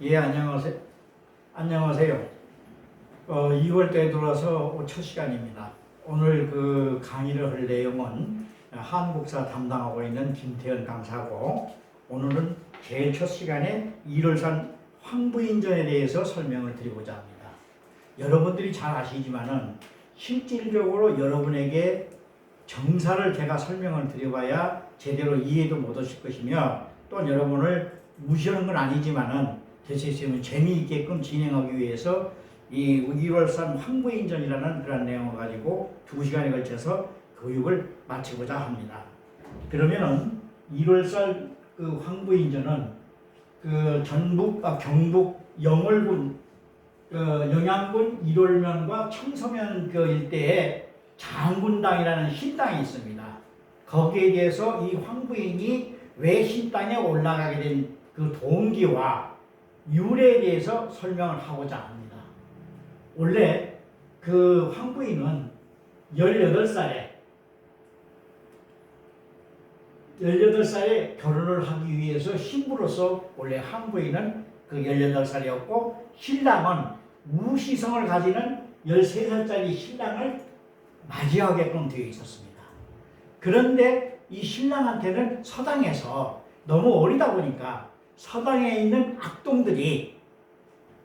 예, 안녕하세요. 안녕하세요. 2월달에 들어와서 첫 시간입니다. 오늘 그 강의를 할 내용은 한국사 담당하고 있는 김태현 강사고, 오늘은 제일 첫 시간에 일월산 황부인전에 대해서 설명을 드리고자 합니다. 여러분들이 잘 아시지만은 실질적으로 여러분에게 정사를 제가 설명을 드려봐야 제대로 이해도 못 하실 것이며, 또 여러분을 무시하는 건 아니지만은 대체적으로 재미있게끔 진행하기 위해서 이 1월산 황부인전이라는 그런 내용을 가지고 2시간에 걸쳐서 교육을 마치고자 합니다. 그러면은 1월산 그 황부인전은 그 경북 영월군 영양군 일월면과 청서면 그 일대에 장군당이라는 신당이 있습니다. 거기에 대해서 이 황부인이 왜 신당에 올라가게 된 그 동기와 유래에 대해서 설명을 하고자 합니다. 원래 그 황부인은 18살에 결혼을 하기 위해서 신부로서 원래 황부인은 그 18살이었고, 신랑은 우시성을 가지는 13살짜리 신랑을 맞이하게끔 되어 있었습니다. 그런데 이 신랑한테는 서당에서 너무 어리다 보니까 서당에 있는 악동들이,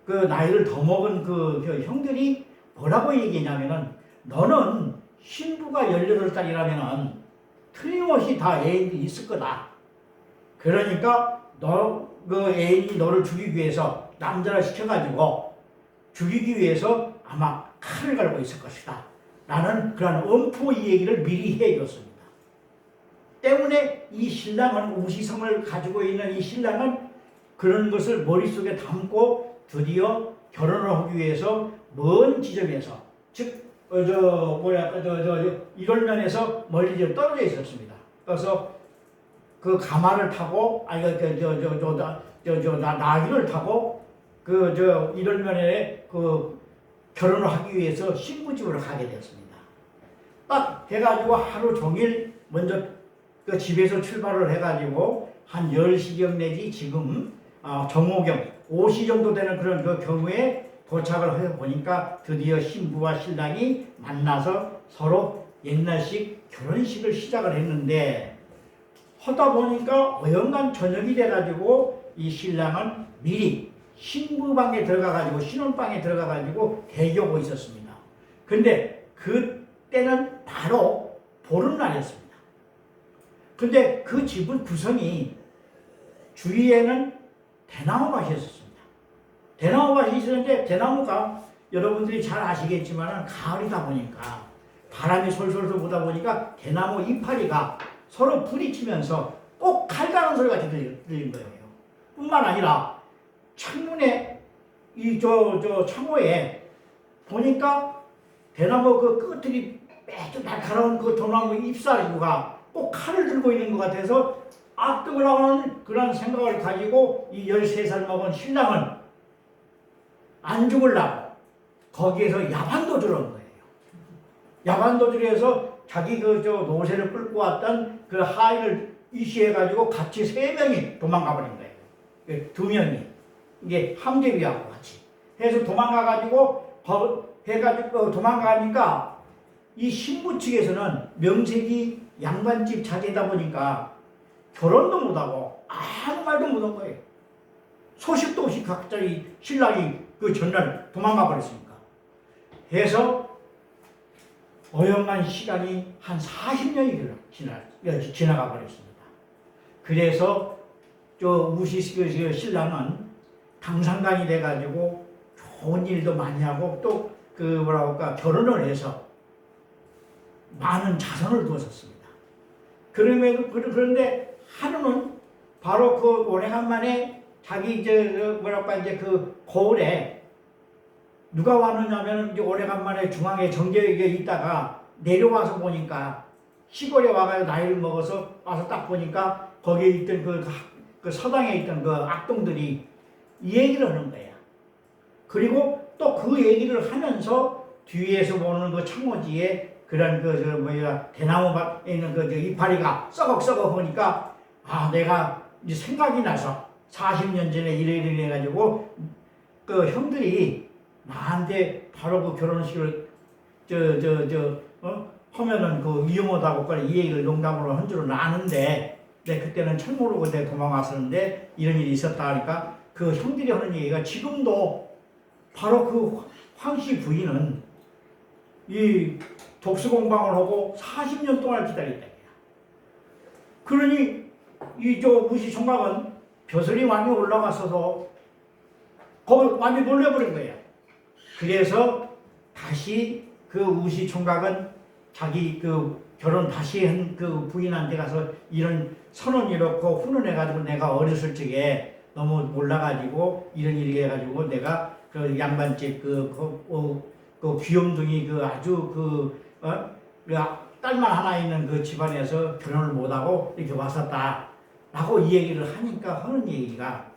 그 나이를 더 먹은 그 형들이 뭐라고 얘기했냐면은, 너는 신부가 18살이라면은 틀림없이 다 애인이 있을 거다. 그러니까 그 애인이 너를 죽이기 위해서 남자를 시켜가지고 죽이기 위해서 아마 칼을 갈고 있을 것이다 라는 그런 엄포 이 얘기를 미리 해줬습니다. 때문에 이 신랑은, 우시성을 가지고 있는 이 신랑은 그런 것을 머릿속에 담고 드디어 결혼을 하기 위해서 먼 지점에서, 즉 일월면에서 멀리 좀 떨어져 있었습니다. 그래서 그 가마를 타고, 나귀를 타고 일월면에 결혼을 하기 위해서 신부집으로 가게 되었습니다. 딱 해가지고 하루 종일 먼저 그 집에서 출발을 해가지고 한 10시경 내지 지금 정오경 5시 정도 되는 그런 그 경우에 도착을 해 보니까 드디어 신부와 신랑이 만나서 서로 옛날식 결혼식을 시작을 했는데, 하다 보니까 어영간 저녁이 돼가지고 이 신랑은 미리 신부방에 들어가가지고, 신혼방에 들어가가지고 대기하고 있었습니다. 근데 그때는 바로 보름날이었습니다. 근데 그 집은 구성이 주위에는 대나무밭이 있었습니다. 대나무밭이 있었는데, 대나무가 여러분들이 잘 아시겠지만 가을이다 보니까 바람이 솔솔 불다 보니까 대나무 이파리가 서로 부딪히면서 꼭 칼 가는 소리가 들리는 거예요. 뿐만 아니라 창문에 창호에 보니까 대나무 그 끝들이 매주 날카로운 그 대나무 잎사귀가 꼭 칼을 들고 있는 것 같아서 악득을 그런 생각을 가지고 이 13살 먹은 신랑은 안 죽으려고 거기에서 야반도주를 한 거예요. 야반도주를 해서 자기 노새를 끌고 왔던 그 하인을 이시해가지고 같이 3명이 도망가 버린 거예요. 2명이 이게 함대비하고 같이 해서 도망가가지고 도망가니까 이 신부 측에서는 명색이 양반집 자제다 보니까 결혼도 못하고 아무 말도 못한 거예요. 소식도 없이 갑자기 신랑이 그 전날 도망가 버렸으니까. 해서 어영한 시간이 한 40년이 지나가 버렸습니다. 그래서 신랑은 당상간이 돼가지고 좋은 일도 많이 하고, 또 결혼을 해서 많은 자손을 두었었습니다. 그런데 하루는 바로 그 오래간만에 자기 그 거울에 누가 왔느냐면, 오래간만에 중앙에 정계에 있다가 내려와서 보니까, 시골에 와가지고 나이를 먹어서 와서 딱 보니까 거기에 있던 그 서당에 있던 그 악동들이 이 얘기를 하는 거야. 그리고 또 그 얘기를 하면서 뒤에서 보는 그 창호지에 그런 대나무밭에 있는 이파리가 썩어 보니까, 내가 이제 생각이 나서 40년 전에 이래 해가지고 그 형들이 나한테 바로 그 결혼식을 하면은 그 위험하다고 그래 이 얘기를 농담으로 한 줄은 아는데 그때는 철 모르고 내가 도망왔었는데 이런 일이 있었다 하니까 그 형들이 하는 얘기가 지금도 바로 그 황씨 부인은 이 독수공방을 하고 40년 동안 기다렸다. 그러니 이 우시 총각은 벼슬이 많이 올라갔어서 거기 완전히 놀래버린 거예요. 그래서 다시 그 우시 총각은 자기 그 결혼 다시 한 그 부인한테 가서 이런 선언 이렇고 훈훈해가지고 내가 어렸을 적에 너무 몰라가지고 이런 일이 해가지고 내가 그 양반집 그 귀염둥이 그 아주 그 딸만 하나 있는 그 집안에서 결혼을 못하고 이렇게 왔었다 라고 이 얘기를 하니까 하는 얘기가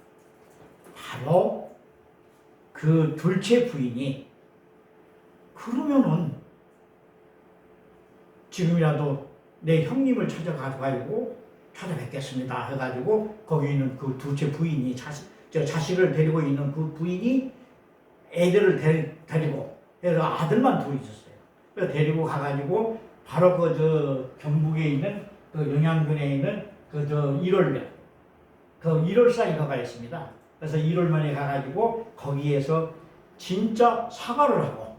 바로 그 둘째 부인이 그러면은 지금이라도 내 형님을 찾아뵙겠습니다 해가지고 거기 있는 그 둘째 부인이 자식을 데리고 있는 그 부인이 애들을 데리고 그래서 아들만 둘이 있었어요. 그래서 데리고 가가지고 바로 경북에 있는 그 영양군에 있는 일월면 그 일월산이 거가 있습니다. 그래서 일월면에 가가지고 거기에서 진짜 사과를 하고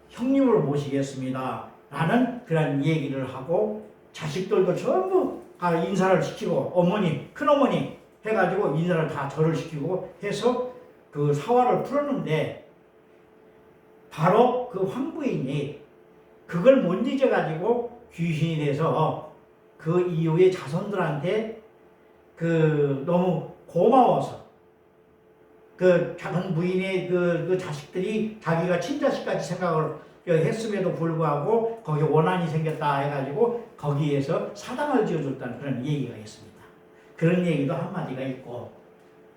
형님을 모시겠습니다 라는 그런 얘기를 하고 자식들도 전부 다 인사를 시키고 어머니 큰어머니 해가지고 인사를 다 절을 시키고 해서 그 사화를 풀었는데 바로 그 황부인이 그걸 못 잊어가지고 귀신이 돼서 그 이후에 자손들한테 그 너무 고마워서 그 작은 부인의 그 자식들이 자기가 친자식같이 생각을 했음에도 불구하고 거기에 원한이 생겼다 해가지고 거기에서 사당을 지어줬다는 그런 얘기가 있습니다. 그런 얘기도 한마디가 있고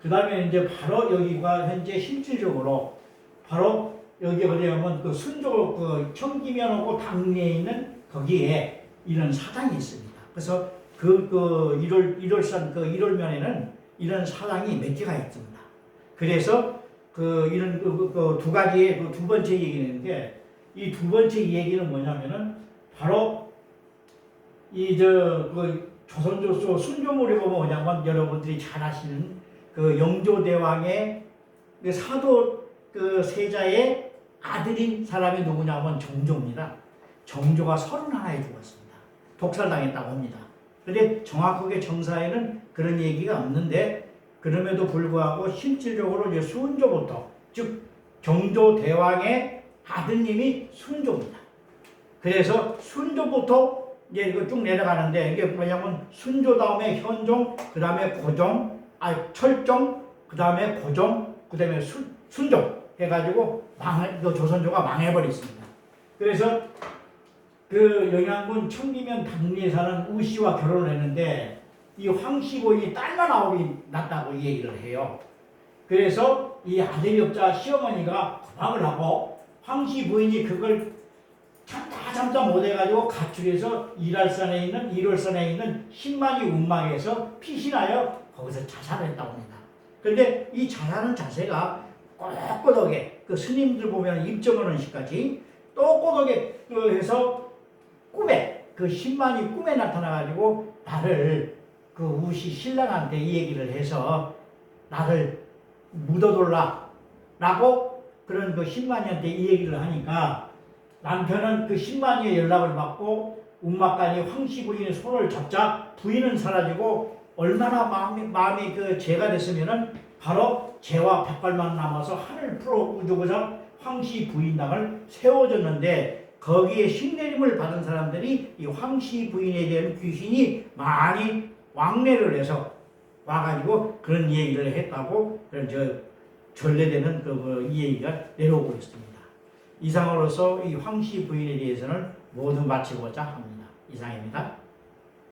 그 다음에 이제 바로 여기가 현재 실질적으로 바로 여기 어디냐면 그 순조 그 청기면하고 당리에 있는 거기에 이런 사당이 있습니다. 그래서 그 일월산 그 일월면에는 이런 사당이 몇 개가 있습니다. 그래서 그 이런 그 두 가지의 그 두 번째 얘기인데 이 두 번째 얘기는 뭐냐면은 바로 그 조선조서 순조무렵이 뭐냐면 여러분들이 잘 아시는 그 영조대왕의 그 사도 그 세자의 아들인 사람이 누구냐면 정조입니다. 정조가 31에 죽었습니다. 독살당했다고 합니다. 그런데 정확하게 정사에는 그런 얘기가 없는데 그럼에도 불구하고 실질적으로 이제 순조부터 즉 정조대왕의 아드님이 순조입니다. 그래서 순조부터 이제 이거 쭉 내려가는데 이게 뭐냐면 순조 다음에 현종, 그 다음에 고종, 철종, 그 다음에 고종, 그 다음에 순종 해가지고 조선조가 망해버렸습니다. 그래서 그 영양군 청기면 당리에 사는 우씨와 결혼을 했는데 이 황씨 부인이 딸만 아홉이 낳았다고 얘기를 해요. 그래서 이 아들이 없자 시어머니가 도박을 하고 황씨 부인이 그걸 참다 못해가지고 가출해서 일월산에 있는 신만이 운망에서 피신하여 거기서 자살을 했다고 합니다. 그런데 이 자살하는 자세가 꼿꼿하게 그 스님들 보면 입점하는 시까지 꼿꼿하게 해서 꿈에 그 신만이 꿈에 나타나가지고 나를 그 우시 신랑한테 이 얘기를 해서 나를 묻어둘라 라고 그런 그 신만이한테 이 얘기를 하니까 남편은 그 신만이의 연락을 받고 운막간이 황씨 부인의 손을 잡자 부인은 사라지고 얼마나 마음이 그 죄가 됐으면은 바로 죄와 백발만 남아서 하늘 풀어 우주고자 황씨 부인당을 세워줬는데 거기에 신내림을 받은 사람들이 이 황씨 부인에 대한 귀신이 많이 왕래를 해서 와가지고 그런 얘기를 했다고 그런 전래되는 이 얘기가 내려오고 있습니다. 이상으로서 이 황씨 부인에 대해서는 모두 마치고자 합니다. 이상입니다.